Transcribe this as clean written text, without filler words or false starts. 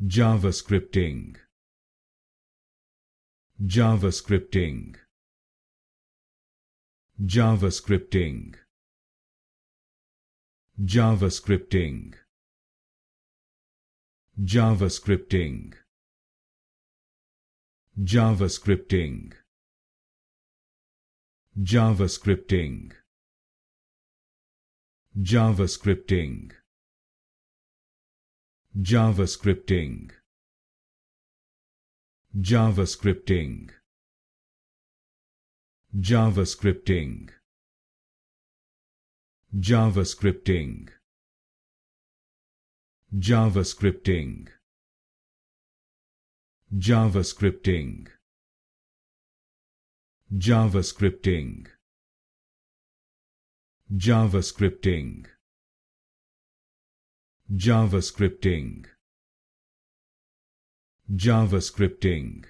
Javascripting, Javascripting, Javascripting, Javascripting, Javascripting, Javascripting, Javascripting, Javascripting, Javascripting, Javascripting, Javascripting, Javascripting, Javascripting, Javascripting, Javascripting, Javascripting, Javascripting, Javascripting,